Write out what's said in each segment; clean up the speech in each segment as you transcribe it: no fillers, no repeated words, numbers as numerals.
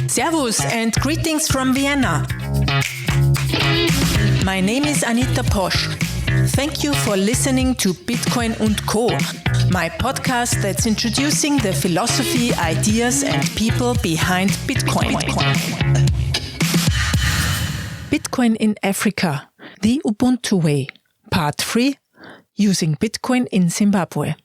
Servus and greetings from Vienna. My name is Anita Posch. Thank you for listening to Bitcoin und Co., my podcast that's introducing the philosophy, ideas and people behind Bitcoin. Bitcoin in Africa, the Ubuntu way, Part 3, using Bitcoin in Zimbabwe.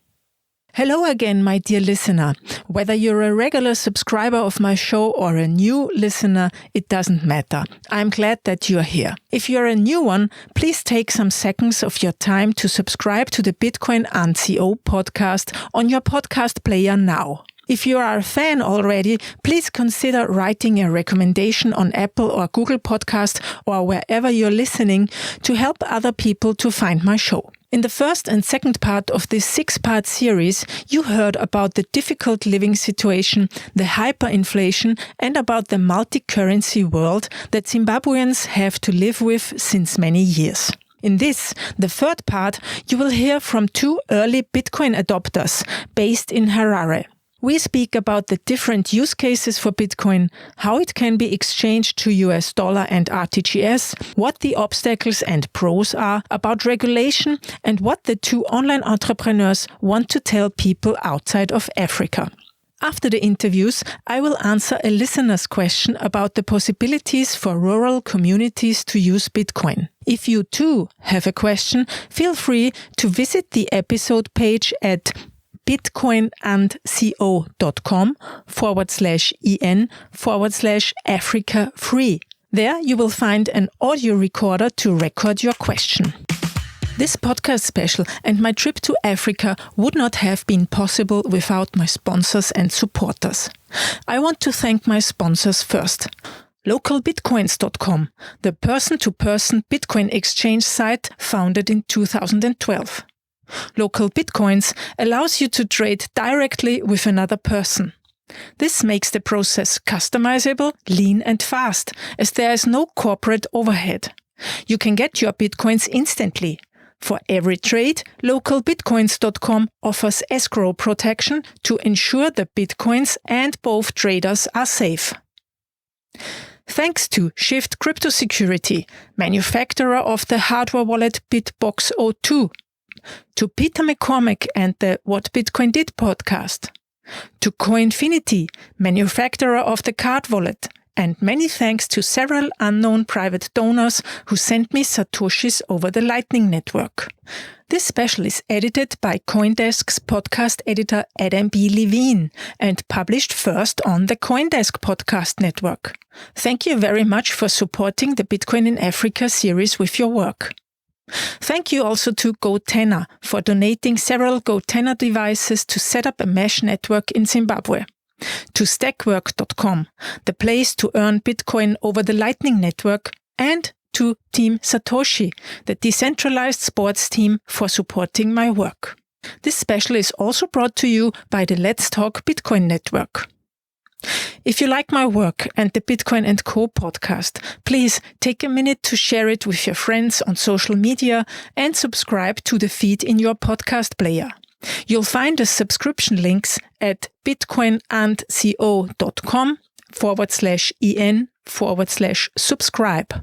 Hello again, my dear listener. Whether you're a regular subscriber of my show or a new listener, it doesn't matter. I'm glad that you're here. If you're a new one, please take some seconds of your time to subscribe to the Bitcoin and CO podcast on your podcast player now. If you are a fan already, please consider writing a recommendation on Apple or Google Podcast or wherever you're listening to help other people to find my show. In the first and second part of this 6-part series, you heard about the difficult living situation, the hyperinflation, and about the multi-currency world that Zimbabweans have to live with since many years. In this, the third part, you will hear from 2 early Bitcoin adopters based in Harare. We speak about the different use cases for Bitcoin, how it can be exchanged to US Dollar and RTGS, what the obstacles and pros are about regulation, and what the 2 online entrepreneurs want to tell people outside of Africa. After the interviews, I will answer a listener's question about the possibilities for rural communities to use Bitcoin. If you too have a question, feel free to visit the episode page at bitcoinandco.com/en/Africa free. There you will find an audio recorder to record your question. This podcast special and my trip to Africa would not have been possible without my sponsors and supporters. I want to thank my sponsors first. Localbitcoins.com, the person-to-person Bitcoin exchange site founded in 2012. Local Bitcoins allows you to trade directly with another person. This makes the process customizable, lean and fast, as there is no corporate overhead. You can get your Bitcoins instantly. For every trade, localbitcoins.com offers escrow protection to ensure the Bitcoins and both traders are safe. Thanks to Shift Crypto Security, manufacturer of the hardware wallet BitBox02, to Peter McCormack and the What Bitcoin Did podcast, to Coinfinity, manufacturer of the card wallet, and many thanks to several unknown private donors who sent me Satoshis over the Lightning Network. This special is edited by CoinDesk's podcast editor Adam B. Levine and published first on the CoinDesk podcast network. Thank you very much for supporting the Bitcoin in Africa series with your work. Thank you also to GoTenna for donating several GoTenna devices to set up a mesh network in Zimbabwe. To Stackwork.com, the place to earn Bitcoin over the Lightning Network, and to Team Satoshi, the decentralized sports team, for supporting my work. This special is also brought to you by the Let's Talk Bitcoin network. If you like my work and the Bitcoin & Co. podcast, please take a minute to share it with your friends on social media and subscribe to the feed in your podcast player. You'll find the subscription links at bitcoinandco.com/en/subscribe.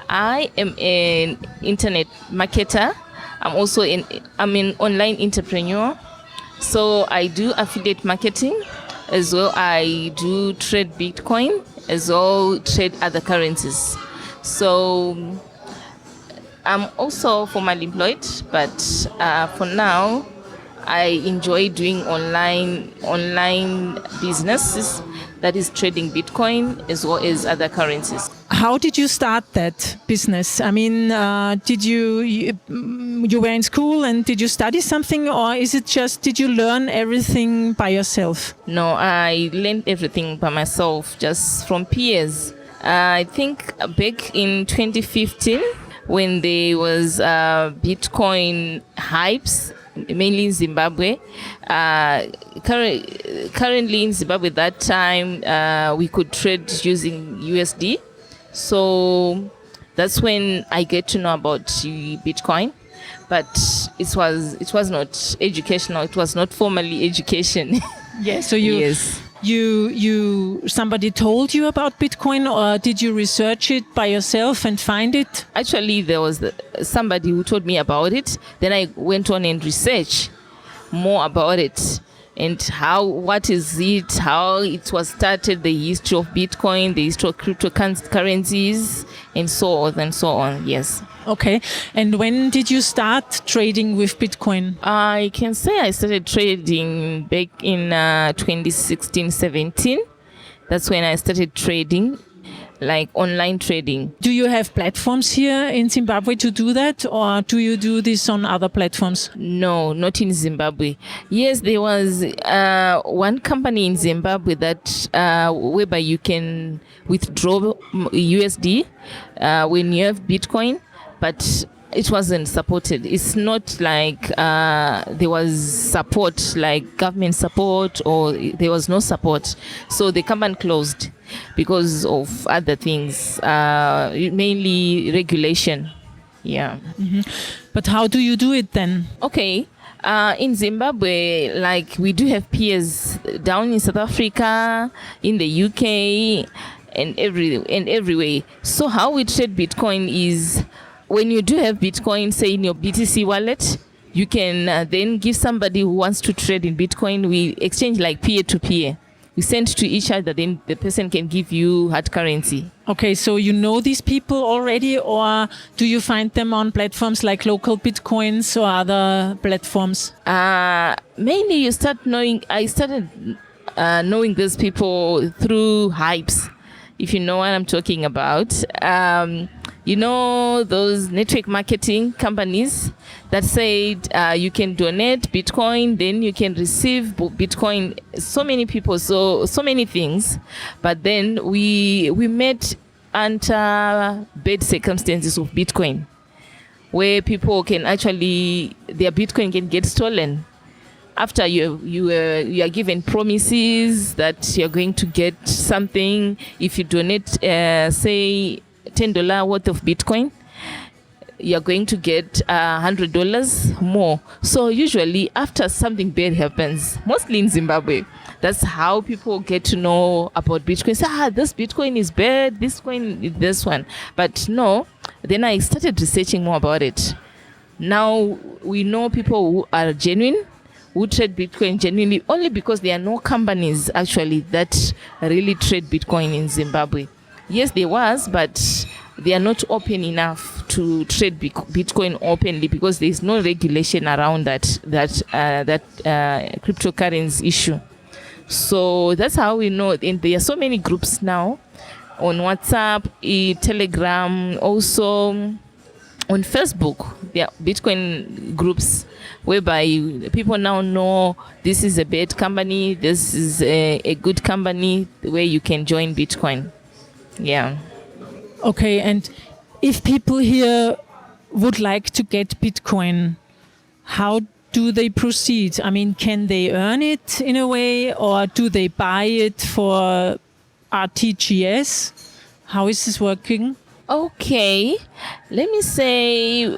I am an internet marketer. I'm an online entrepreneur. So I do affiliate marketing as well. I do trade Bitcoin as well, trade other currencies. So I'm also formally employed, but for now, I enjoy doing online businesses, that is trading Bitcoin as well as other currencies. How did you start that business? I mean, did you were in school and did you study something, or is it just did you learn everything by yourself? No, I learned everything by myself, just from peers. I think back in 2015, when there was Bitcoin hypes, mainly in Zimbabwe. Currently in Zimbabwe, that time we could trade using USD. So That's when I get to know about Bitcoin. But it was not educational. It was not formally education. Yeah. So you somebody told you about Bitcoin, or did you research it by yourself and find it? Actually, there was somebody who told me about it. Then I went on and researched more about it and what is it, how it was started, the history of Bitcoin, the history of cryptocurrencies, and so on and so on. Yes. Okay. And when did you start trading with Bitcoin? I can say I started trading back in 2016-17. That's when I started trading, like online trading. Do you have platforms here in Zimbabwe to do that, or do you do this on other platforms? No, not in Zimbabwe. Yes, there was one company in Zimbabwe that whereby you can withdraw USD when you have Bitcoin, but it wasn't supported. It's not like there was support, like government support, or there was no support. So the company closed because of other things, mainly regulation. Yeah. Mm-hmm. But how do you do it then? Okay. In Zimbabwe, like we do have peers down in South Africa, in the UK, and everywhere. So how we trade Bitcoin is, when you do have Bitcoin, say in your BTC wallet, you can then give somebody who wants to trade in Bitcoin. We exchange like peer to peer. We send to each other, then the person can give you hard currency. Okay, so you know these people already, or do you find them on platforms like local Bitcoins or other platforms? Mainly you start knowing, I started knowing these people through hypes, if you know what I'm talking about. You know, those network marketing companies that said you can donate Bitcoin, then you can receive Bitcoin. So many people, so many things. But then we met under bad circumstances of Bitcoin, where people can actually, their Bitcoin can get stolen. After you are given promises that you're going to get something if you donate, say, $10 worth of Bitcoin, you're going to get $100 more. So usually after something bad happens, mostly in Zimbabwe, that's how people get to know about Bitcoin. Say, this Bitcoin is bad, this coin is this one. But no, then I started researching more about it. Now we know people who are genuine, who trade Bitcoin genuinely, only because there are no companies actually that really trade Bitcoin in Zimbabwe. Yes, there was, but they are not open enough to trade Bitcoin openly because there is no regulation around that cryptocurrency issue. So that's how we know. And there are so many groups now on WhatsApp, Telegram, also on Facebook. There are Bitcoin groups whereby people now know this is a bad company, this is a good company where you can join Bitcoin. Yeah. Okay, and if people here would like to get Bitcoin, how do they proceed? I mean, can they earn it in a way, or do they buy it for RTGS? How is this working? Okay, let me say,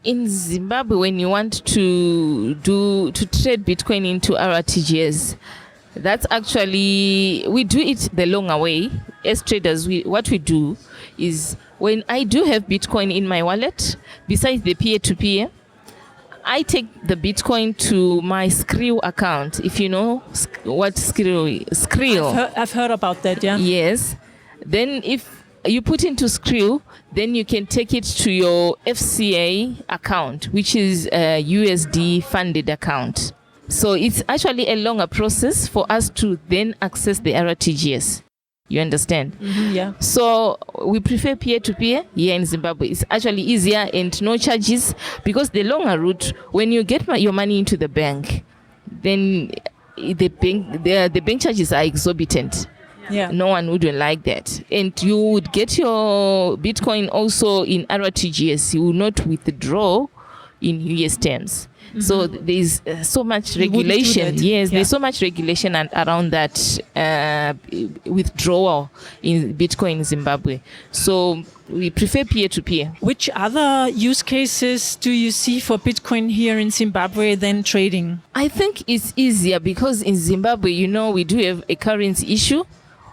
in Zimbabwe, when you want to trade Bitcoin into RTGS, that's actually, we do it the longer way. As traders, what we do is, when I do have Bitcoin in my wallet, besides the peer-to-peer, I take the Bitcoin to my Skrill account. If you know what Skrill. I've heard about that, yeah. Yes. Then if you put into Skrill, then you can take it to your FCA account, which is a USD funded account. So it's actually a longer process for us to then access the RTGS. You understand? Mm-hmm, yeah. So we prefer peer-to-peer here in Zimbabwe. It's actually easier and no charges, because the longer route, when you get your money into the bank, then the bank charges are exorbitant. Yeah. No one wouldn't like that. And you would get your Bitcoin also in RTGS. You will not withdraw in US terms. So there's so much regulation. Yes, there's so much regulation around that withdrawal in Bitcoin in Zimbabwe. So we prefer peer-to-peer. Which other use cases do you see for Bitcoin here in Zimbabwe than trading? I think it's easier because in Zimbabwe, we do have a currency issue.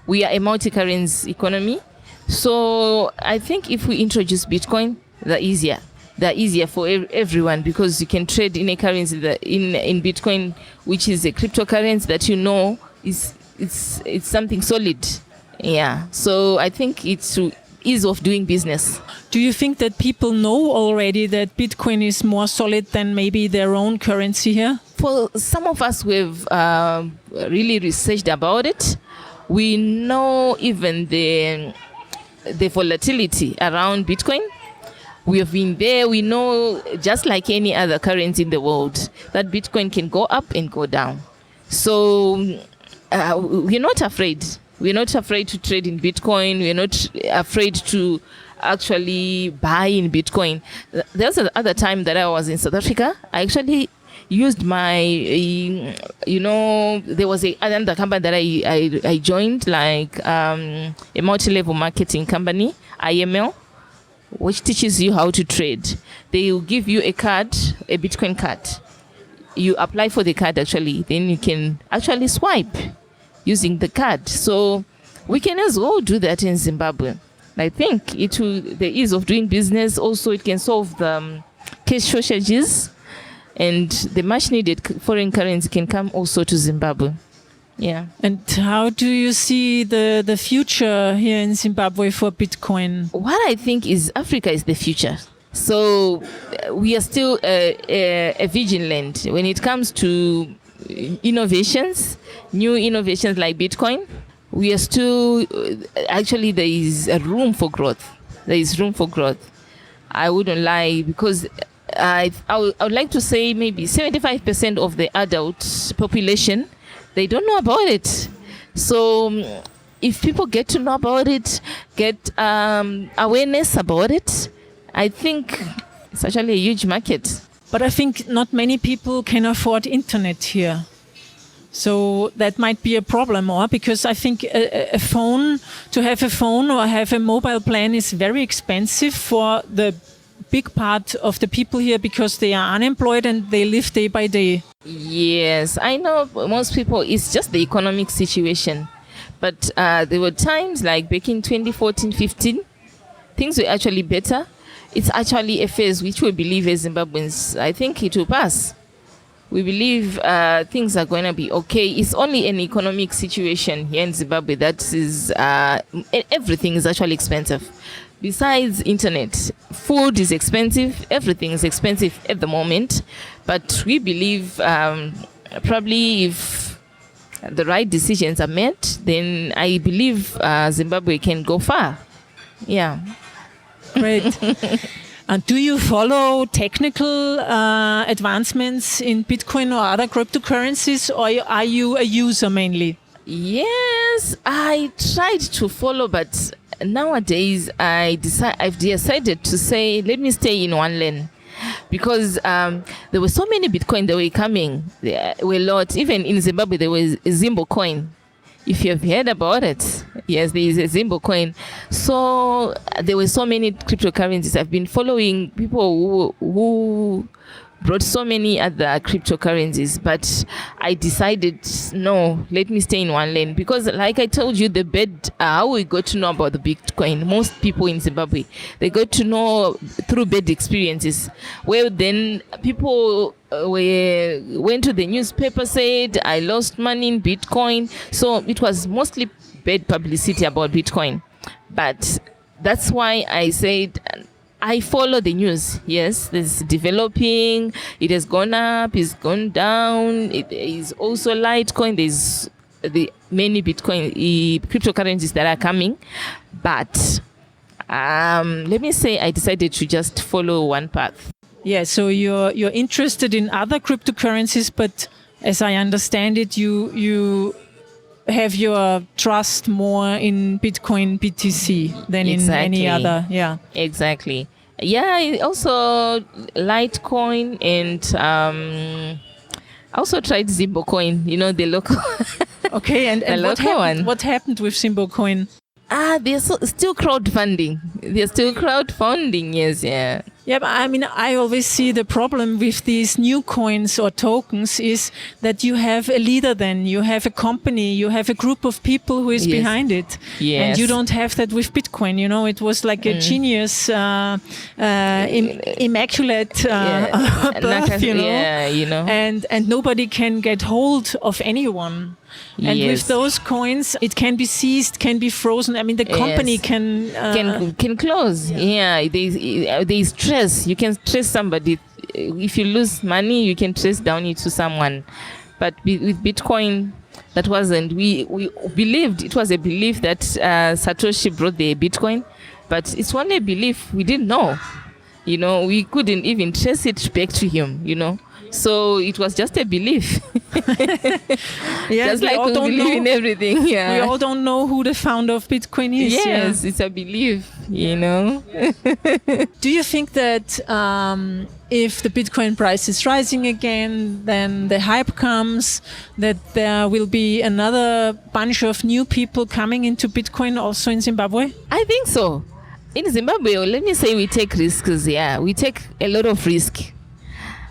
We are a multi-currency economy. So I think if we introduce Bitcoin, they're easier for everyone because you can trade in a currency in Bitcoin, which is a cryptocurrency that it's something solid. Yeah. So I think it's ease of doing business. Do you think that people know already that Bitcoin is more solid than maybe their own currency here? For some of us who have really researched about it, we know even the volatility around Bitcoin. We have been there. We know, just like any other currency in the world, that Bitcoin can go up and go down. So we're not afraid. We're not afraid to trade in Bitcoin. We're not afraid to actually buy in Bitcoin. There was another time that I was in South Africa. I actually used my, there was another company that I joined, like a multi-level marketing company, IML, which teaches you how to trade. They will give you a card, a Bitcoin card. You apply for the card actually, then you can actually swipe using the card. So we can as well do that in Zimbabwe. I think the ease of doing business, also it can solve the cash shortages, and the much needed foreign currency can come also to Zimbabwe. Yeah. And how do you see the future here in Zimbabwe for Bitcoin? What I think is Africa is the future. So we are still a vigilant when it comes to innovations, new innovations like Bitcoin. We are still, actually there is a room for growth. There is room for growth. I wouldn't lie, because I would like to say maybe 75% of the adult population, they don't know about it. So if people get to know about it, get awareness about it, I think it's actually a huge market. But I think not many people can afford internet here. So that might be a problem, or because I think a phone, to have a phone or have a mobile plan is very expensive for the big part of the people here, because they are unemployed and they live day by day. Yes, I know most people, it's just the economic situation. But there were times like back in 2014-15, things were actually better. It's actually a phase which we believe as Zimbabweans, I think it will pass. We believe things are going to be okay. It's only an economic situation here in Zimbabwe that is, everything is actually expensive. Besides internet, food is expensive, everything is expensive at the moment. But we believe probably if the right decisions are made, then I believe Zimbabwe can go far. Yeah. Great. And do you follow technical advancements in Bitcoin or other cryptocurrencies, or are you a user mainly? Yes, I tried to follow, but nowadays I've decided to say, let me stay in one lane. Because there were so many Bitcoin that were coming. There were a lot. Even in Zimbabwe, there was a Zimbo coin. If you have heard about it, yes, there is a Zimbo coin. So there were so many cryptocurrencies. I've been following people who brought so many other cryptocurrencies, but I decided, no, let me stay in one lane. Because like I told you, how we got to know about the Bitcoin, most people in Zimbabwe, they got to know through bad experiences, where then people went to the newspaper, said, I lost money in Bitcoin. So it was mostly bad publicity about Bitcoin. But that's why I said, I follow the news. Yes, it's developing. It has gone up. It's gone down. It is also Litecoin. There's the many Bitcoin cryptocurrencies that are coming. But let me say, I decided to just follow one path. Yeah. So you're interested in other cryptocurrencies, but as I understand it, you have your trust more in Bitcoin BTC than in any other. Yeah. Exactly. Yeah, also Litecoin and I also tried Zimbo coin, the local. Okay, and one. What happened with Zimbo coin? They're still crowdfunding. Yes, yeah. Yeah, but I always see the problem with these new coins or tokens is that you have a leader then, you have a company, you have a group of people who is behind it. Yes. And you don't have that with Bitcoin, it was like a genius, immaculate birth, And nobody can get hold of anyone. And with those coins, it can be seized, can be frozen. The company can close. Yeah, there's stress. You can trace somebody. If you lose money, you can trace down it to someone. But with Bitcoin, that wasn't. We believed, it was a belief that Satoshi brought the Bitcoin, but it's only a belief. We didn't know. We couldn't even trace it back to him. So it was just a belief. Yes, just like we believe in everything. Yeah. We all don't know who the founder of Bitcoin is. Yes, it's a belief, Do you think that if the Bitcoin price is rising again, then the hype comes, that there will be another bunch of new people coming into Bitcoin also in Zimbabwe? I think so. In Zimbabwe, let me say we take risks. Yeah, we take a lot of risk.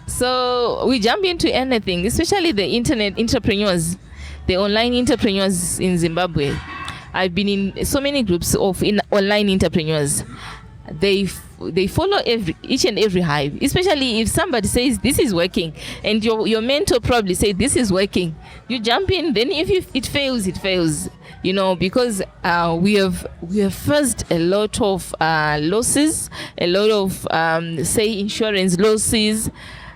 So we jump into anything, especially the internet entrepreneurs, the online entrepreneurs in Zimbabwe. I've been in so many groups of online entrepreneurs. They follow each and every hype, especially if somebody says this is working and your mentor probably say this is working. You jump in, then if it fails, it fails. Because we have faced a lot of losses, a lot of say insurance losses.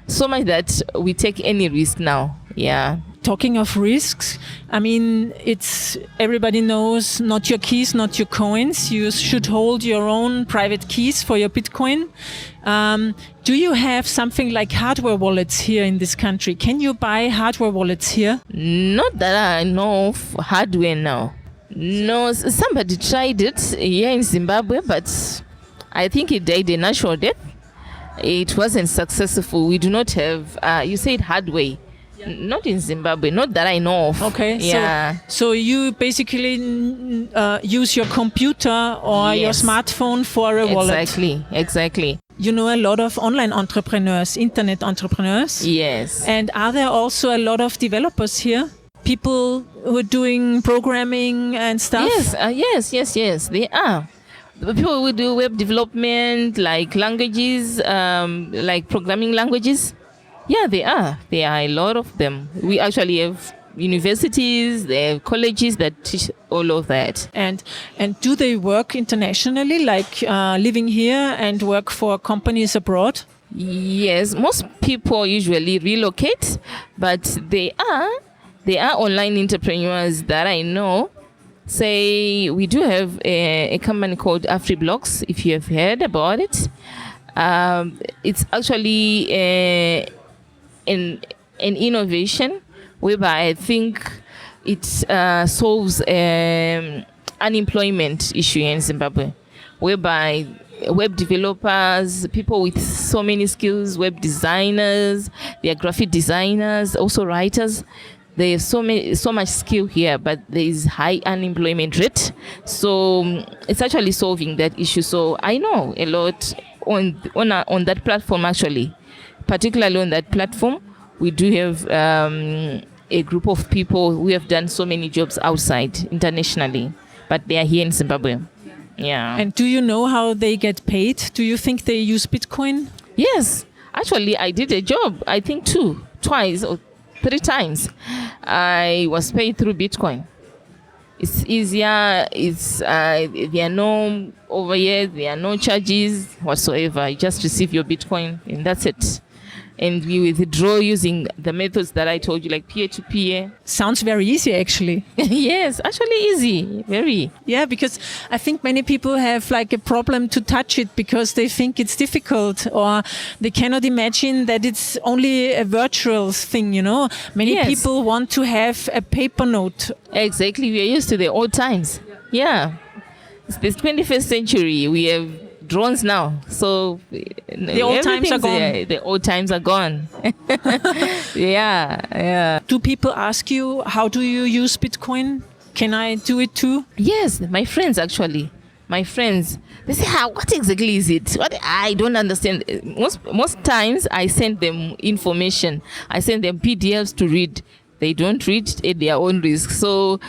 So much that we take any risk now. Yeah. Talking of risks, it's everybody knows not your keys, not your coins. You should hold your own private keys for your Bitcoin. Do you have something like hardware wallets here in this country? Can you buy hardware wallets here? Not that I know of hardware now. No, somebody tried it here in Zimbabwe, but I think it died a natural death. It wasn't successful. We do not have, you said hardware. Not in Zimbabwe, not that I know of. Okay, yeah. So you basically use your computer or your smartphone for a wallet. Exactly. You know a lot of online entrepreneurs, internet entrepreneurs. Yes. And are there also a lot of developers here? People who are doing programming and stuff? Yes, they are. People who do web development, like languages, like programming languages. Yeah, they are. There are a lot of them. We actually have universities, they have colleges that teach all of that. And do they work internationally, like living here and work for companies abroad? Yes, most people usually relocate, but they are online entrepreneurs that I know. Say we do have a company called AfriBlocks, if you have heard about it. It's actually an innovation whereby I think it solves unemployment issue in Zimbabwe, whereby web developers, people with so many skills, web designers, they are graphic designers, also writers. They have so much skill here, but there is high unemployment rate. So it's actually solving that issue. So I know a lot on that platform actually. Particularly on that platform, we do have a group of people who have done so many jobs outside internationally, but they are here in Zimbabwe. Yeah. And do you know how they get paid? Do you think they use Bitcoin? Yes. Actually, I did a job, I think twice or 3 times. I was paid through Bitcoin. It's easier. There are no over here. There are no charges whatsoever. You just receive your Bitcoin and that's it. And we withdraw using the methods that I told you, like peer-to-peer. Sounds very easy, actually. Yes, actually easy, very. Yeah, because I think many people have like a problem to touch it because they think it's difficult or they cannot imagine that it's only a virtual thing, Many people want to have a paper note. Exactly, we are used to the old times. Yeah, it's the 21st century. We have drones now. So the old times are gone. The old times are gone. Yeah. Do people ask you, how do you use Bitcoin? Can I do it too? Yes, my friends actually. My friends, they say, what exactly is it? What? I don't understand. Most times I send them information. I send them PDFs to read. They don't read at their own risk. So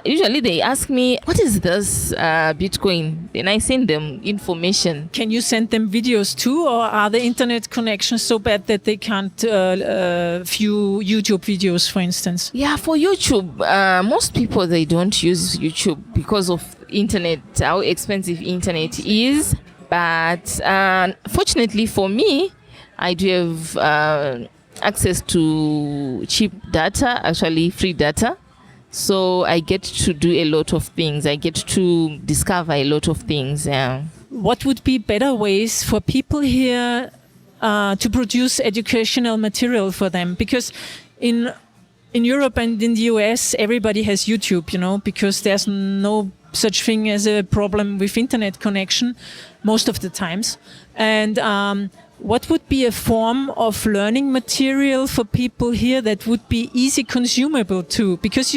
usually they ask me, what is this Bitcoin? Then I send them information. Can you send them videos too, or are the internet connections so bad that they can't view YouTube videos, for instance? Yeah, for YouTube, most people, they don't use YouTube because of internet, how expensive internet is. But fortunately for me, I do have access to cheap data, actually free data. So I get to do a lot of things. I get to discover a lot of things. What would be better ways for people here to produce educational material for them? Because in Europe and in the US, everybody has YouTube, because there's no such thing as a problem with internet connection most of the times. And what would be a form of learning material for people here that would be easy consumable too? Because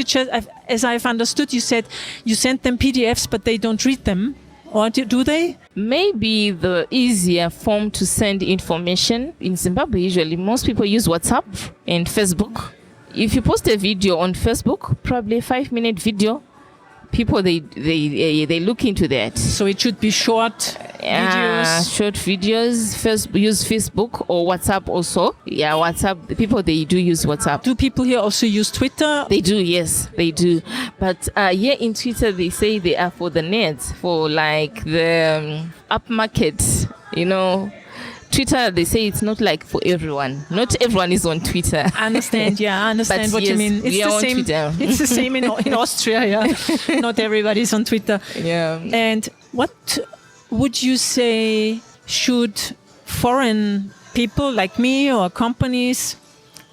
as I've understood, you said you sent them PDFs, but they don't read them. Or do they? Maybe the easier form to send information in Zimbabwe, usually most people use WhatsApp and Facebook. If you post a video on Facebook, probably a 5-minute video, people they look into that. So it should be short videos. Short videos. Use Facebook or WhatsApp also. Yeah, WhatsApp. People, they do use WhatsApp. Do people here also use Twitter? They do, yes, they do. But here in Twitter, they say they are for the nerds, for like the upmarket, Twitter, they say it's not like for everyone. Not everyone is on Twitter. I understand. Yeah, I understand what you mean. It's the same. It's the same in Austria. Yeah, not everybody's on Twitter. Yeah. And what would you say should foreign people like me or companies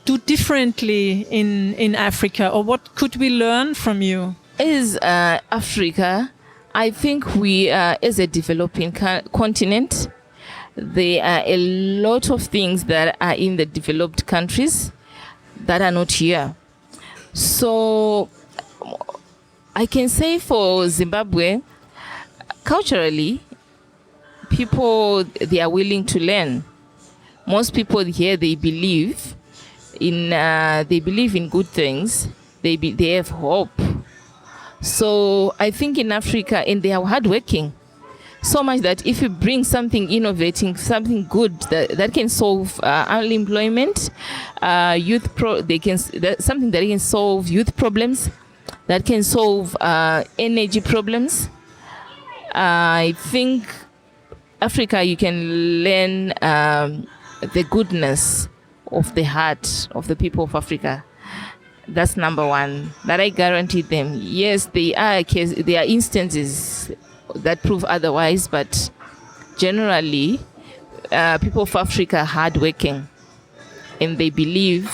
do differently in Africa, or what could we learn from you? As Africa, I think we are, as a developing continent, there are a lot of things that are in the developed countries that are not here. So I can say for Zimbabwe, culturally, people, they are willing to learn. Most people here, they believe in good things. They have hope. So I think in Africa, and they are hardworking. So much that if you bring something innovating, something good that can solve unemployment, something that can solve youth problems, that can solve energy problems. I think Africa, you can learn the goodness of the heart of the people of Africa. That's number one. That I guarantee them. Yes, there are instances that prove otherwise, but generally people of Africa are hardworking and they believe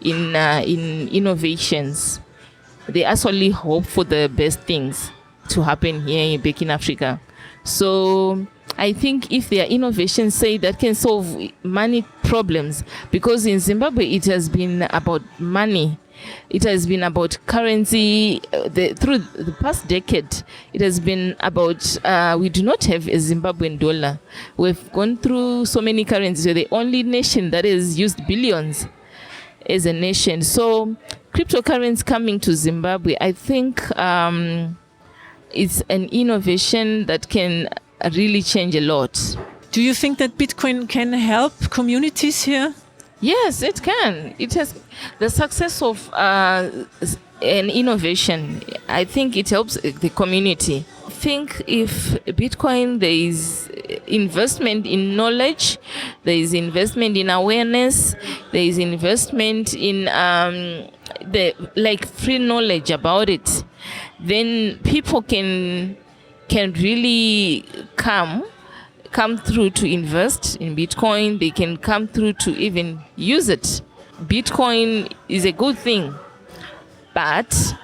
in innovations. They actually hope for the best things to happen here back in Africa. So I think if there are innovations, say, that can solve money problems, because in Zimbabwe it has been about money. It has been about currency. Through the past decade, it has been about, we do not have a Zimbabwean dollar. We've gone through so many currencies. We're the only nation that has used billions as a nation. So cryptocurrency coming to Zimbabwe, I think it's an innovation that can really change a lot. Do you think that Bitcoin can help communities here? Yes, it can. It has the success of an innovation. I think it helps the community. I think if Bitcoin, there is investment in knowledge, there is investment in awareness, there is investment in free knowledge about it, then people can really come through to invest in Bitcoin. They can come through to even use it. Bitcoin is a good thing, but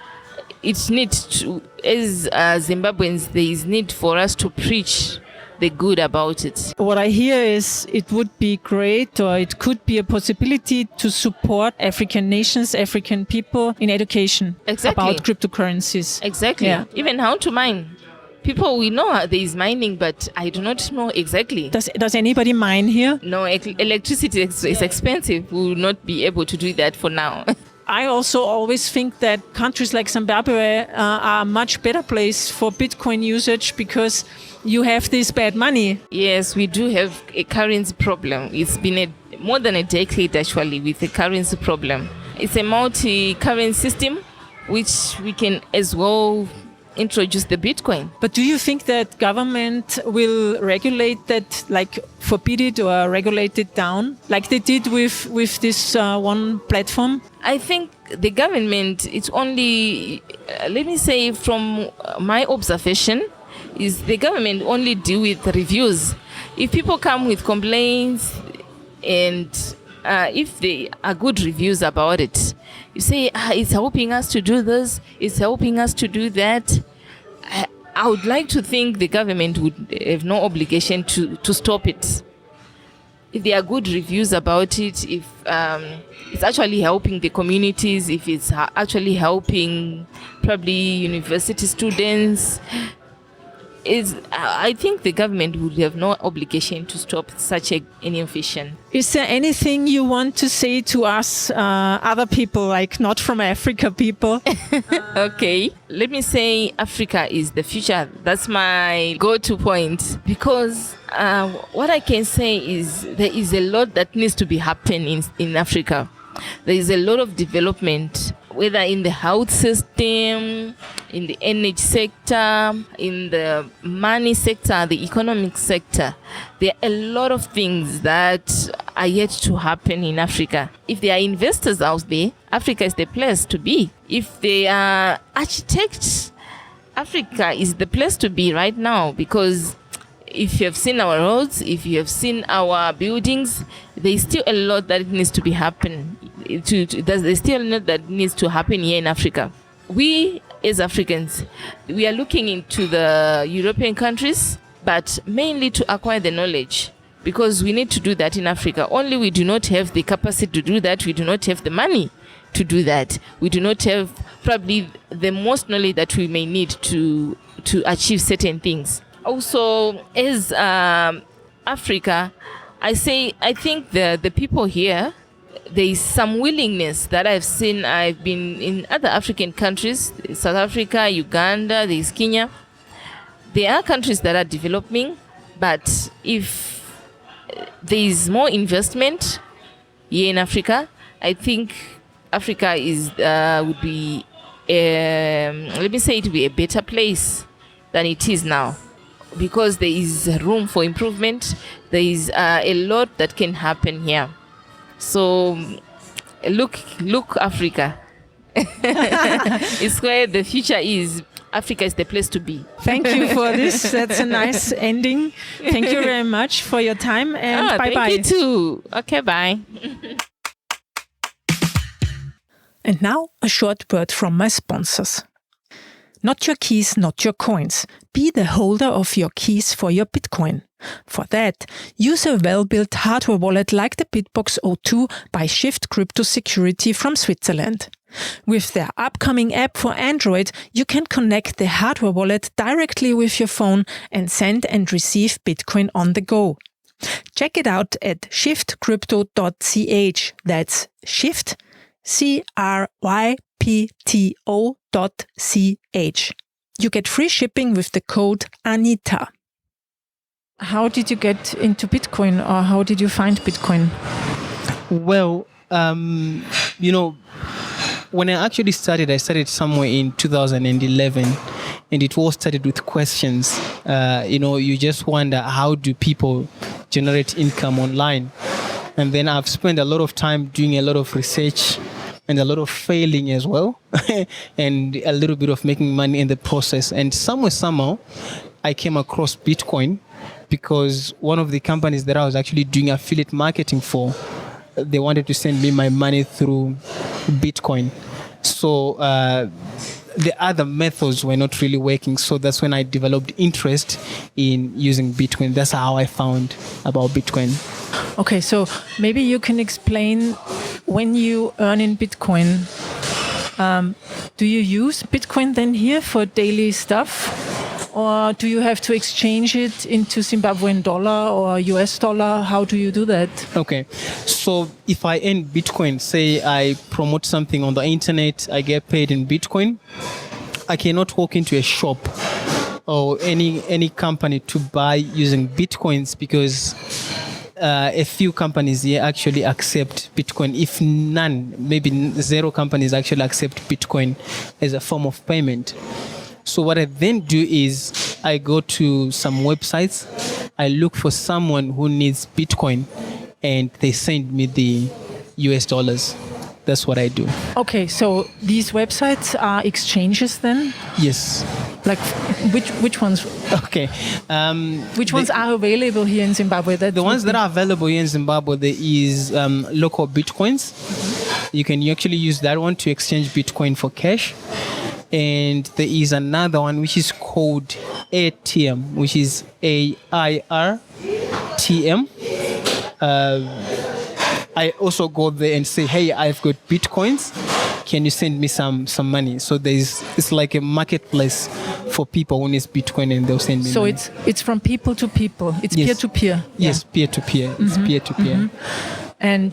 it needs to, as Zimbabweans, there is need for us to preach the good about it. What I hear is it would be great, or it could be a possibility to support African nations, African people in education about cryptocurrencies. Exactly. Yeah. Even how to mine. People, we know there is mining, but I do not know exactly. Does anybody mine here? No, electricity is expensive. We will not be able to do that for now. I also always think that countries like Zimbabwe are a much better place for Bitcoin usage because you have this bad money. Yes, we do have a currency problem. It's been more than a decade actually with a currency problem. It's a multi-currency system which we can as well introduce the Bitcoin. But do you think that government will regulate that, like forbid it or regulate it down, like they did with this one platform? I think the government, it's only, let me say from my observation, is the government only deal with reviews. If people come with complaints and if they are good reviews about it, you say, it's helping us to do this, it's helping us to do that. I would like to think the government would have no obligation to stop it. If there are good reviews about it, if it's actually helping the communities, if it's actually helping probably university students, I think the government would have no obligation to stop such an innovation. Is there anything you want to say to us, other people, like not from Africa people? Okay, let me say Africa is the future. That's my go-to point. Because what I can say is there is a lot that needs to be happening in Africa. There is a lot of development, whether in the health system, in the energy sector, in the money sector, the economic sector. There are a lot of things that are yet to happen in Africa. If there are investors out there, Africa is the place to be. If they are architects, Africa is the place to be right now, because if you have seen our roads, if you have seen our buildings, there is still a lot that needs to be happen. There's still a lot that needs to happen here in Africa. We, as Africans, we are looking into the European countries, but mainly to acquire the knowledge, because we need to do that in Africa. Only we do not have the capacity to do that. We do not have the money to do that. We do not have probably the most knowledge that we may need to achieve certain things. Also, as Africa, I think the people here, there is some willingness that I've seen. I've been in other African countries, South Africa, Uganda, there is Kenya. There are countries that are developing, but if there is more investment here in Africa, I think Africa would be, let me say, it would be a better place than it is now. Because there is room for improvement, there is a lot that can happen here. So, look, Africa. It's where the future is. Africa is the place to be. Thank you for this. That's a nice ending. Thank you very much for your time, and bye-bye. Thank you too. Okay, bye. And now a short word from my sponsors. Not your keys, not your coins. Be the holder of your keys for your Bitcoin. For that, use a well-built hardware wallet like the Bitbox O2 by Shift Crypto Security from Switzerland. With their upcoming app for Android, you can connect the hardware wallet directly with your phone and send and receive Bitcoin on the go. Check it out at shiftcrypto.ch. That's Shift, CRYPTO.ch. You get free shipping with the code ANITA. How did you get into Bitcoin, or how did you find Bitcoin? Well, when I actually started, I started somewhere in 2011, and it all started with questions. You just wonder, how do people generate income online? And then I've spent a lot of time doing a lot of research and a lot of failing as well, and a little bit of making money in the process. And somehow, I came across Bitcoin because one of the companies that I was actually doing affiliate marketing for, they wanted to send me my money through Bitcoin. So the other methods were not really working. So that's when I developed interest in using Bitcoin. That's how I found about Bitcoin. Okay, so maybe you can explain when you earn in Bitcoin. Do you use Bitcoin then here for daily stuff? Or do you have to exchange it into Zimbabwean dollar or US dollar? How do you do that? Okay, so if I earn Bitcoin, say I promote something on the internet, I get paid in Bitcoin, I cannot walk into a shop or any company to buy using Bitcoins because a few companies here actually accept Bitcoin. If none, maybe 0 companies actually accept Bitcoin as a form of payment. So what I then do is I go to some websites, I look for someone who needs Bitcoin, and they send me the US dollars. That's what I do. Okay, so these websites are exchanges then? Yes. Like which ones? Okay. Which ones are available here in Zimbabwe? The ones that are available here in Zimbabwe, there is local Bitcoins. You can actually use that one to exchange Bitcoin for cash. And there is another one which is called ATM, which is AIRTM. I also go there and say, hey, I've got Bitcoins. Can you send me some money? So it's like a marketplace for people who need Bitcoin, and they'll send me money. So it's from people to people. It's Yes. peer-to-peer. Yes, peer-to-peer. It's peer-to-peer. And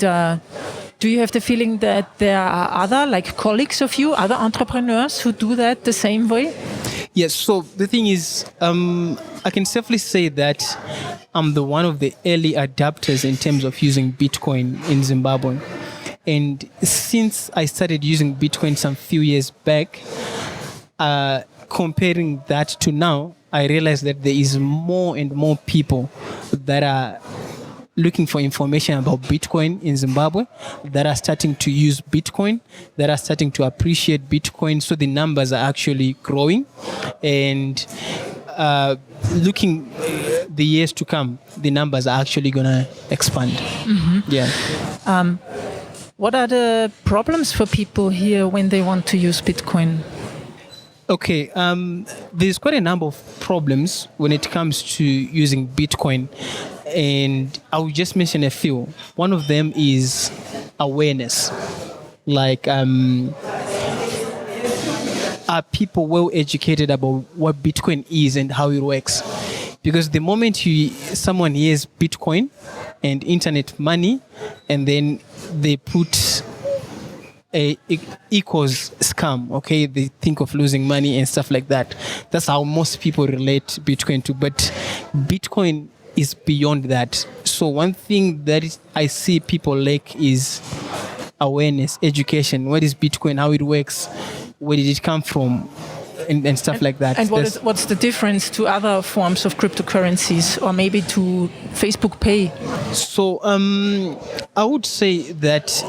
do you have the feeling that there are other, like colleagues of you, other entrepreneurs who do that the same way? Yes, so the thing is, I can safely say that I'm one of the early adapters in terms of using Bitcoin in Zimbabwe. And since I started using Bitcoin some few years back, comparing that to now, I realized that there is more and more people that are looking for information about Bitcoin in Zimbabwe, that are starting to use Bitcoin, that are starting to appreciate Bitcoin. So the numbers are actually growing, and looking the years to come, the numbers are actually going to expand. Yeah. What are the problems for people here when they want to use Bitcoin? Okay, there's quite a number of problems when it comes to using Bitcoin, and I will just mention a few. One of them is awareness. Like, are people well educated about what Bitcoin is and how it works? Because the moment someone hears Bitcoin and internet money, and then they put equals scam, okay? They think of losing money and stuff like that. That's how most people relate Bitcoin to. But Bitcoin is beyond that. So one thing that I see people lack is awareness, education. What is Bitcoin? How it works? Where did it come from? And stuff like that. And what's the difference to other forms of cryptocurrencies, or maybe to Facebook Pay? So I would say that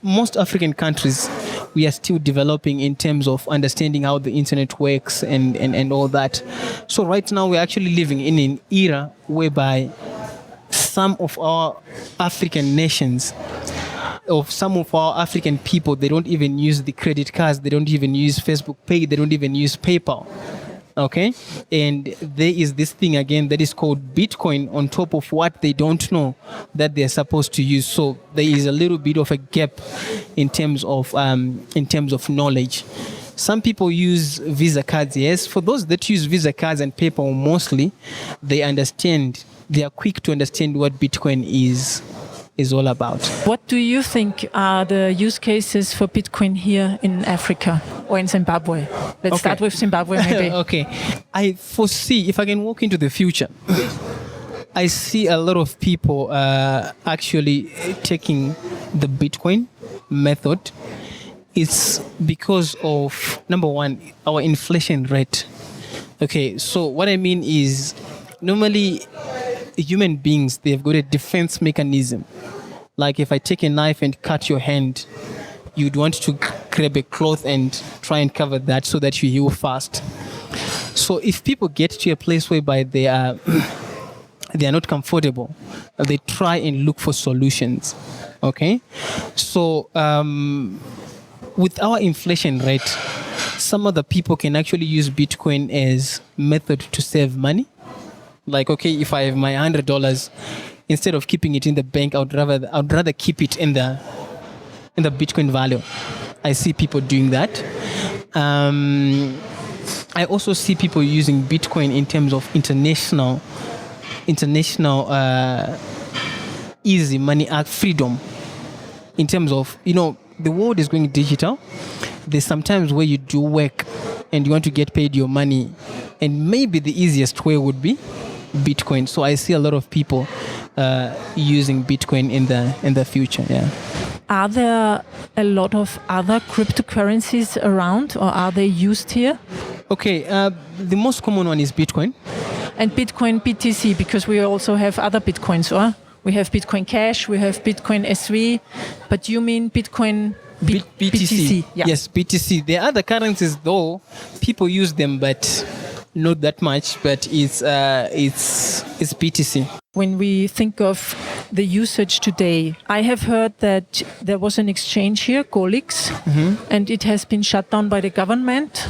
most African countries, we are still developing in terms of understanding how the internet works and all that. So right now we're actually living in an era whereby some of our African nations, of some of our African people, they don't even use the credit cards, they don't even use Facebook Pay, they don't even use PayPal. Okay, and there is this thing again that is called Bitcoin on top of what they don't know that they're supposed to use. So there is a little bit of a gap in terms of knowledge. Some people use Visa cards. Yes, for those that use Visa cards and PayPal mostly, they are quick to understand what Bitcoin is all about. What do you think are the use cases for Bitcoin here in Africa or in Zimbabwe? Let's start with Zimbabwe maybe. Okay. I foresee, if I can walk into the future, I see a lot of people actually taking the Bitcoin method. It's because of, number one, our inflation rate. Okay, so what I mean is, normally human beings, they've got a defense mechanism. Like if I take a knife and cut your hand, you'd want to grab a cloth and try and cover that so that you heal fast. So if people get to a place whereby they are not comfortable, they try and look for solutions. Okay, so with our inflation rate, some other people can actually use Bitcoin as method to save money. Like, okay, if I have my $100, instead of keeping it in the bank, I'd rather keep it in the Bitcoin value. I see people doing that. I also see people using Bitcoin in terms of international easy money freedom. In terms of, the world is going digital. There's sometimes where you do work and you want to get paid your money, and maybe the easiest way would be Bitcoin. So I see a lot of people using Bitcoin in the future. Yeah. Are there a lot of other cryptocurrencies around, or are they used here? Okay, the most common one is Bitcoin. And Bitcoin BTC, because we also have other Bitcoins, or? We have Bitcoin Cash, we have Bitcoin SV, but you mean Bitcoin BTC? Yeah. Yes, BTC. There are other currencies, though. People use them, but not that much. But it's BTC. When we think of the usage today, I have heard that there was an exchange here, Golix, and it has been shut down by the government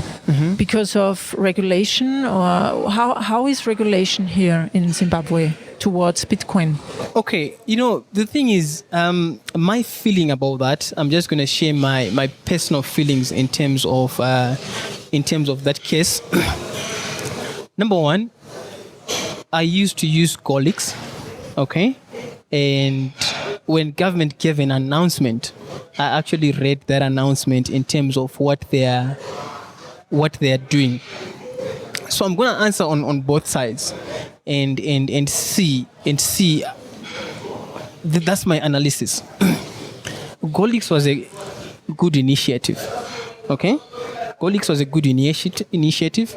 because of regulation. Or how is regulation here in Zimbabwe towards Bitcoin? Okay, the thing is, my feeling about that, I'm just going to share my personal feelings in terms of that case. Number one, I used to use Golix, okay? And when government gave an announcement, I actually read that announcement in terms of what they are doing. So I'm going to answer on both sides and see. That's my analysis. Golix was a good initiative, okay? Golix was a good initiative.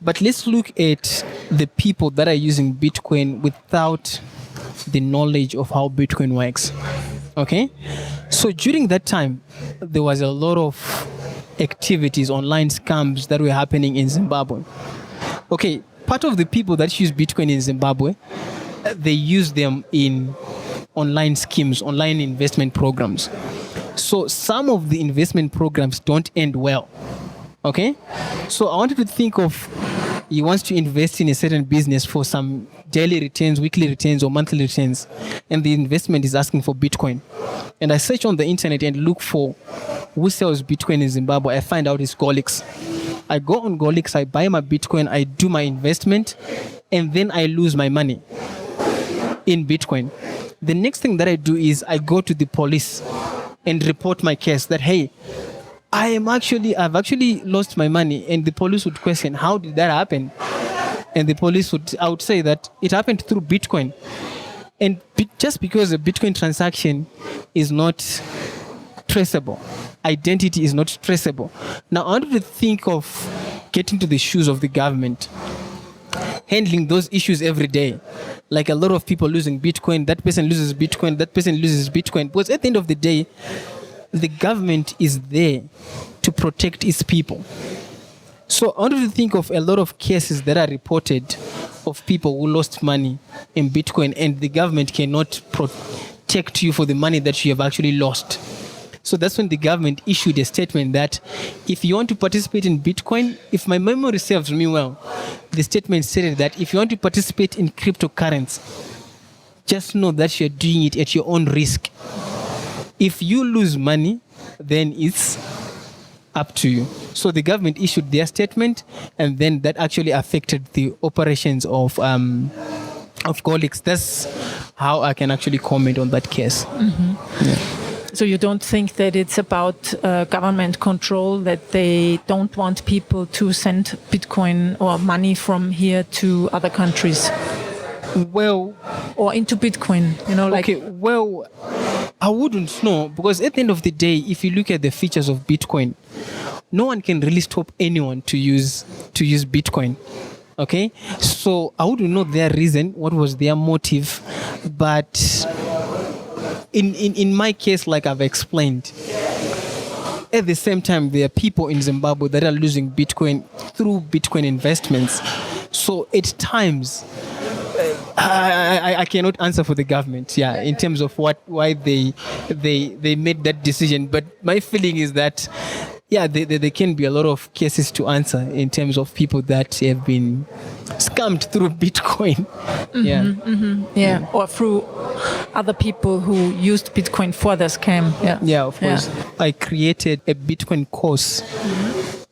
But let's look at the people that are using Bitcoin without the knowledge of how Bitcoin works. Okay? So during that time, there was a lot of activities, online scams that were happening in Zimbabwe. Okay, part of the people that use Bitcoin in Zimbabwe, they use them in online schemes, online investment programs. So some of the investment programs don't end well. Okay? So I wanted to think of, he wants to invest in a certain business for some daily returns, weekly returns, or monthly returns, and the investment is asking for Bitcoin. And I search on the internet and look for who sells Bitcoin in Zimbabwe. I find out it's Golix. I go on Golix, I buy my Bitcoin, I do my investment, and then I lose my money in Bitcoin. The next thing that I do is I go to the police and report my case that, hey, I've actually lost my money. And the police would question, how did that happen? And the police I would say that it happened through Bitcoin. And just because a Bitcoin transaction is not traceable, identity is not traceable. Now, I want to think of getting to the shoes of the government, handling those issues every day. Like a lot of people losing Bitcoin, that person loses Bitcoin, that person loses Bitcoin. Because at the end of the day, the government is there to protect its people. So I wanted to think of a lot of cases that are reported of people who lost money in Bitcoin, and the government cannot protect you for the money that you have actually lost. So that's when the government issued a statement that if you want to participate in Bitcoin, if my memory serves me well, the statement stated that if you want to participate in cryptocurrency, just know that you're doing it at your own risk. If you lose money, then it's up to you. So the government issued their statement, and then that actually affected the operations of Golix. That's how I can actually comment on that case. Mm-hmm. Yeah. So you don't think that it's about government control, that they don't want people to send Bitcoin or money from here to other countries? Well, or into Bitcoin, Okay, well, I wouldn't know, because at the end of the day, if you look at the features of Bitcoin, no one can really stop anyone to use Bitcoin. Okay, so I wouldn't know their reason, what was their motive, but in my case, like I've explained, at the same time, there are people in Zimbabwe that are losing Bitcoin through Bitcoin investments. So at times, I cannot answer for the government, in terms of why they made that decision. But my feeling is that, there can be a lot of cases to answer in terms of people that have been scammed through Bitcoin. Or through other people who used Bitcoin for the scam. Of course. I created a Bitcoin course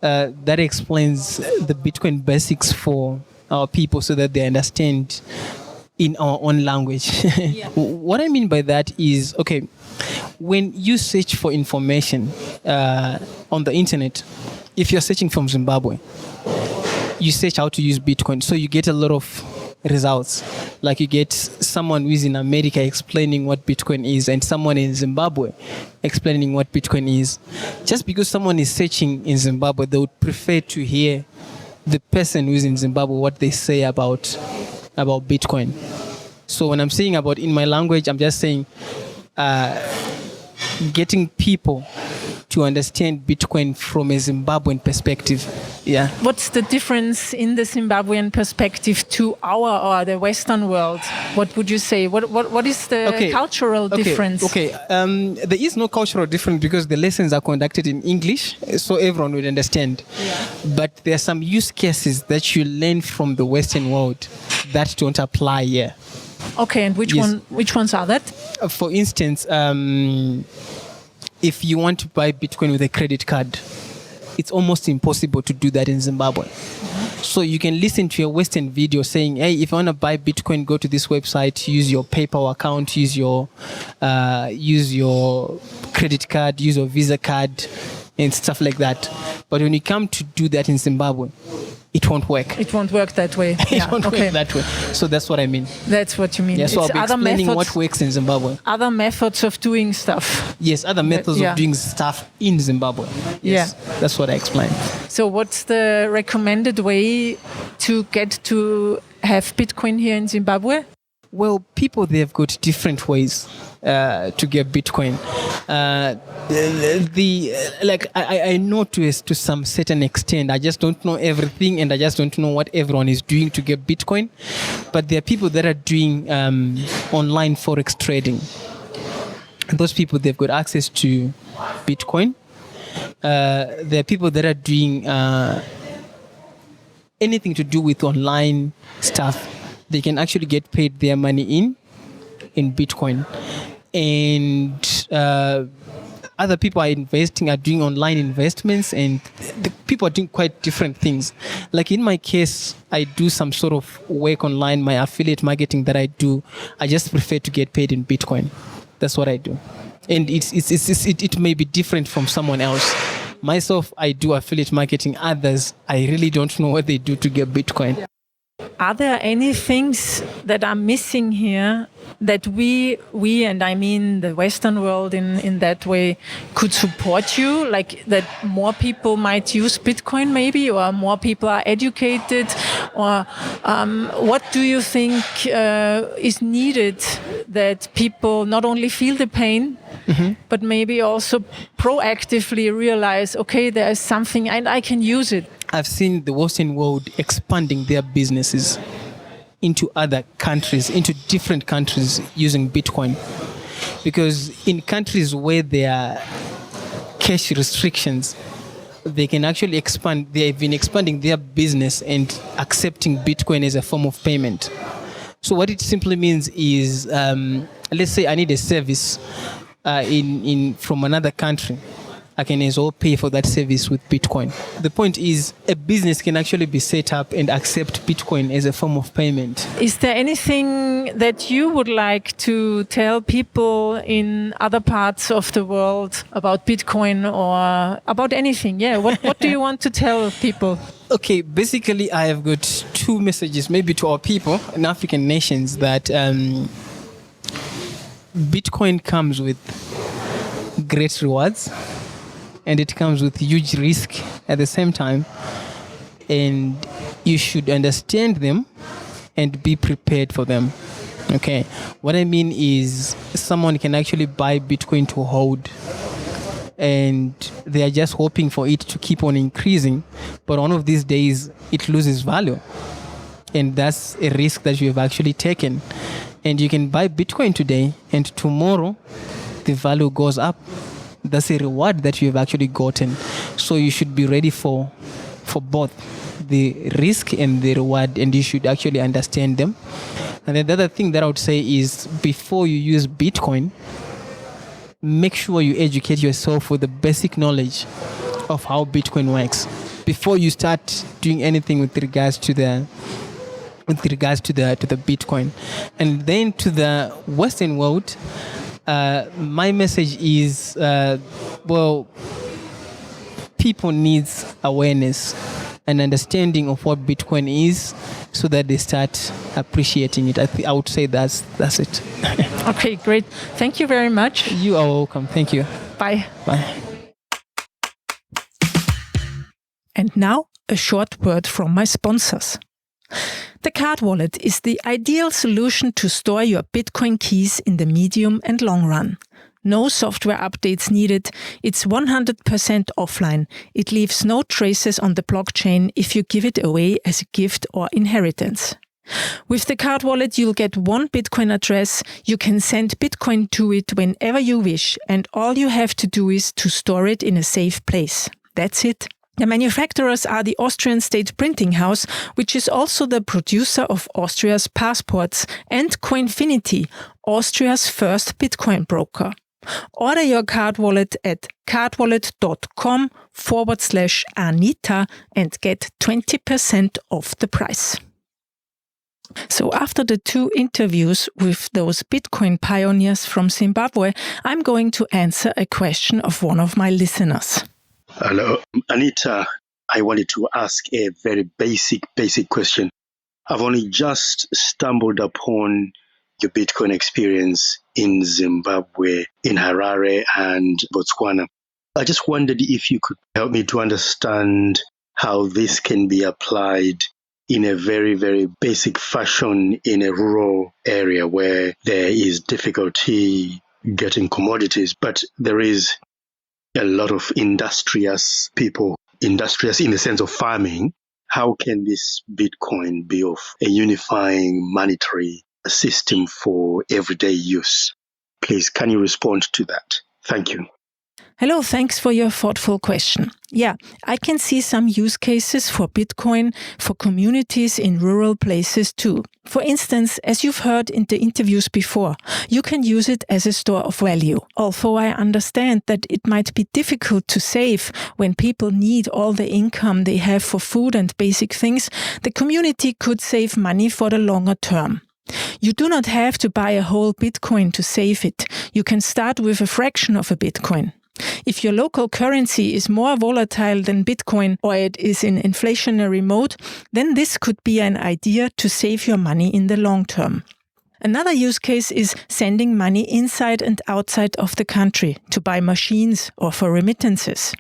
that explains the Bitcoin basics for our people so that they understand in our own language. What I mean by that is, okay, when you search for information on the internet, if you're searching from Zimbabwe, you search how to use Bitcoin. So you get a lot of results. Like you get someone who's in America explaining what Bitcoin is and someone in Zimbabwe explaining what Bitcoin is. Just because someone is searching in Zimbabwe, they would prefer to hear the person who's in Zimbabwe, what they say about Bitcoin. So when I'm saying about in my language, I'm just saying getting people to understand Bitcoin from a Zimbabwean perspective. What's the difference in the Zimbabwean perspective to our or the Western world? What would you say? What is the cultural difference? There is no cultural difference because the lessons are conducted in English, so everyone would understand. But there are some use cases that you learn from the Western world that don't apply here. Okay, and which ones are that? For instance, if you want to buy Bitcoin with a credit card, it's almost impossible to do that in Zimbabwe. So you can listen to a Western video saying, hey, if you want to buy Bitcoin, go to this website, use your PayPal account, use your credit card, use your Visa card, and stuff like that. But when you come to do that in Zimbabwe, it won't work. It won't work that way. It won't work that way. So that's what I mean. That's what you mean. Yeah, so I'll be explaining what works in Zimbabwe. Other methods of doing stuff. Yes, other methods of doing stuff in Zimbabwe. Yes, that's what I explained. So what's the recommended way to get to have Bitcoin here in Zimbabwe? Well, people, they've got different ways to get Bitcoin. I know to some certain extent. I just don't know everything, and I just don't know what everyone is doing to get Bitcoin. But there are people that are doing online forex trading. And those people, they've got access to Bitcoin. There are people that are doing anything to do with online stuff. They can actually get paid their money in Bitcoin. And other people are doing online investments, and the people are doing quite different things. Like in my case, I do some sort of work online, my affiliate marketing that I do. I just prefer to get paid in Bitcoin. That's what I do. And it may be different from someone else. Myself, I do affiliate marketing. Others, I really don't know what they do to get Bitcoin. Are there any things that are missing here that we and I mean the Western world in that way could support you? Like that more people might use Bitcoin maybe, or more people are educated? Or what do you think is needed that people not only feel the pain, but maybe also proactively realize, okay, there is something and I can use it? I've seen the Western world expanding their businesses into other countries, into different countries using Bitcoin. Because in countries where there are cash restrictions, they can actually expand. They've been expanding their business and accepting Bitcoin as a form of payment. So what it simply means is, let's say I need a service from another country. I can as well pay for that service with Bitcoin. The point is, a business can actually be set up and accept Bitcoin as a form of payment. Is there anything that you would like to tell people in other parts of the world about Bitcoin or about anything? Yeah, what do you want to tell people? Okay, basically I have got two messages, maybe to our people in African nations, that Bitcoin comes with great rewards. And it comes with huge risk at the same time. And you should understand them and be prepared for them. Okay. What I mean is, someone can actually buy Bitcoin to hold, and they are just hoping for it to keep on increasing. But one of these days, it loses value. And that's a risk that you have actually taken. And you can buy Bitcoin today, and tomorrow the value goes up. That's a reward that you have actually gotten. So you should be ready for both the risk and the reward, and you should actually understand them. And then the other thing that I would say is, before you use Bitcoin, make sure you educate yourself with the basic knowledge of how Bitcoin works before you start doing anything with regards to the Bitcoin. And then to the Western world, my message is, people needs awareness and understanding of what Bitcoin is, so that they start appreciating it. I would say that's it. Okay, great. Thank you very much. You are welcome. Thank you. Bye. Bye. And now, a short word from my sponsors. The card wallet is the ideal solution to store your Bitcoin keys in the medium and long run. No software updates needed. It's 100% offline. It leaves no traces on the blockchain if you give it away as a gift or inheritance. With the card wallet, you'll get one Bitcoin address. You can send Bitcoin to it whenever you wish, and all you have to do is to store it in a safe place. That's it. The manufacturers are the Austrian State Printing House, which is also the producer of Austria's passports, and Coinfinity, Austria's first Bitcoin broker. Order your card wallet at cardwallet.com/Anita and get 20% off the price. So after the 2 interviews with those Bitcoin pioneers from Zimbabwe, I'm going to answer a question of one of my listeners. Hello, Anita. I wanted to ask a very basic question. I've only just stumbled upon your Bitcoin experience in Zimbabwe, in Harare and Botswana. I just wondered if you could help me to understand how this can be applied in a very, very basic fashion in a rural area where there is difficulty getting commodities, but there is a lot of industrious people, industrious in the sense of farming. How can this Bitcoin be of a unifying monetary system for everyday use? Please, can you respond to that? Thank you. Hello, thanks for your thoughtful question. Yeah, I can see some use cases for Bitcoin for communities in rural places too. For instance, as you've heard in the interviews before, you can use it as a store of value. Although I understand that it might be difficult to save when people need all the income they have for food and basic things, the community could save money for the longer term. You do not have to buy a whole Bitcoin to save it. You can start with a fraction of a Bitcoin. If your local currency is more volatile than Bitcoin, or it is in inflationary mode, then this could be an idea to save your money in the long term. Another use case is sending money inside and outside of the country to buy machines or for remittances.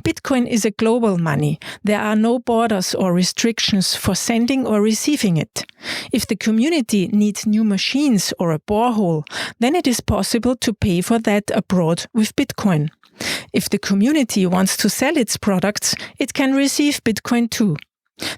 Bitcoin is a global money. There are no borders or restrictions for sending or receiving it. If the community needs new machines or a borehole, then it is possible to pay for that abroad with Bitcoin. If the community wants to sell its products, it can receive Bitcoin too.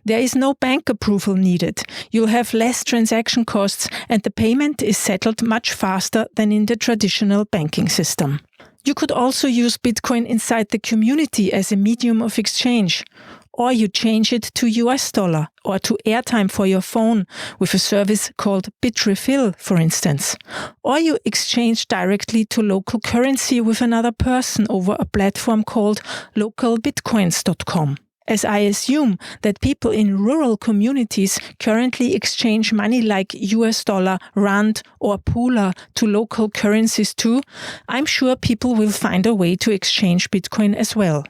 There is no bank approval needed. You'll have less transaction costs, and the payment is settled much faster than in the traditional banking system. You could also use Bitcoin inside the community as a medium of exchange. Or you change it to US dollar or to airtime for your phone with a service called Bitrefill, for instance. Or you exchange directly to local currency with another person over a platform called localbitcoins.com. As I assume that people in rural communities currently exchange money like US dollar, rand or pula to local currencies too, I'm sure people will find a way to exchange Bitcoin as well.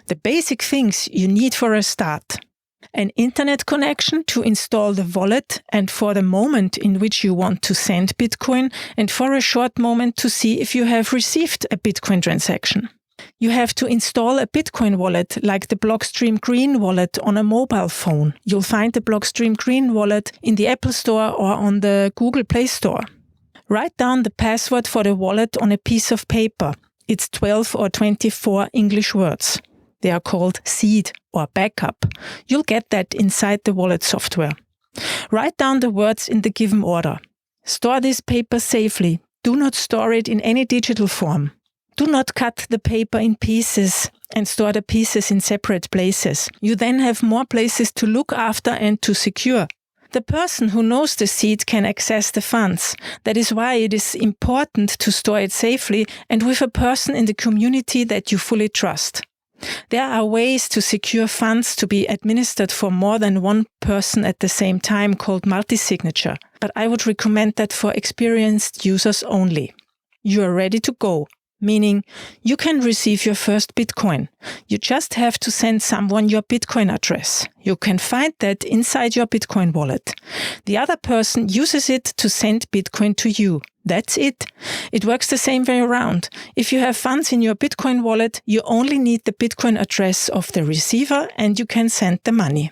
The basic things you need for a start: an internet connection to install the wallet and for the moment in which you want to send Bitcoin, and for a short moment to see if you have received a Bitcoin transaction. You have to install a Bitcoin wallet like the Blockstream Green wallet on a mobile phone. You'll find the Blockstream Green wallet in the Apple Store or on the Google Play Store. Write down the password for the wallet on a piece of paper. It's 12 or 24 English words. They are called seed or backup. You'll get that inside the wallet software. Write down the words in the given order. Store this paper safely. Do not store it in any digital form. Do not cut the paper in pieces and store the pieces in separate places. You then have more places to look after and to secure. The person who knows the seed can access the funds. That is why it is important to store it safely and with a person in the community that you fully trust. There are ways to secure funds to be administered for more than one person at the same time called multi-signature, but I would recommend that for experienced users only. You are ready to go, meaning you can receive your first Bitcoin. You just have to send someone your Bitcoin address. You can find that inside your Bitcoin wallet. The other person uses it to send Bitcoin to you. That's it. It works the same way around. If you have funds in your Bitcoin wallet, you only need the Bitcoin address of the receiver and you can send the money.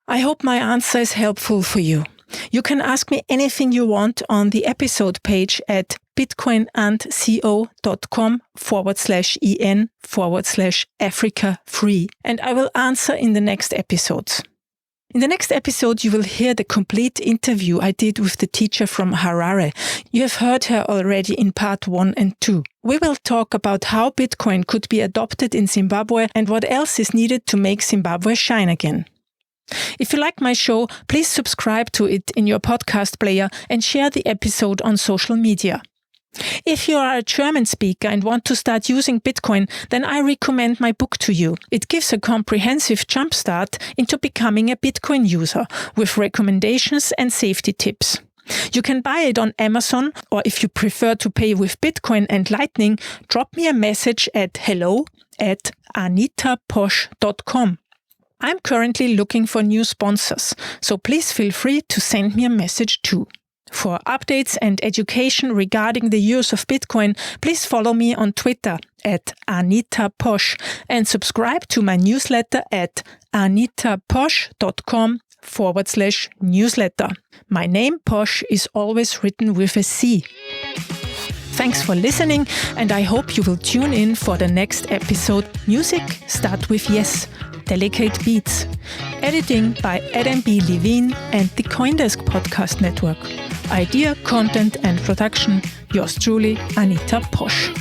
I hope my answer is helpful for you. You can ask me anything you want on the episode page at bitcoinandco.com/en/Africa free, and I will answer in the next episodes. In the next episode, you will hear the complete interview I did with the teacher from Harare. You have heard her already in part 1 and 2. We will talk about how Bitcoin could be adopted in Zimbabwe and what else is needed to make Zimbabwe shine again. If you like my show, please subscribe to it in your podcast player and share the episode on social media. If you are a German speaker and want to start using Bitcoin, then I recommend my book to you. It gives a comprehensive jumpstart into becoming a Bitcoin user with recommendations and safety tips. You can buy it on Amazon, or if you prefer to pay with Bitcoin and Lightning, drop me a message at hello@anitaposch.com. I'm currently looking for new sponsors, so please feel free to send me a message too. For updates and education regarding the use of Bitcoin, please follow me on Twitter @AnitaPosch and subscribe to my newsletter at anitaposch.com/newsletter. My name Posch is always written with a C. Thanks for listening, and I hope you will tune in for the next episode. Music start with Yes, Delicate Beats. Editing by Adam B. Levine and the Coindesk Podcast Network. Idea, content and production, yours truly, Anita Posch.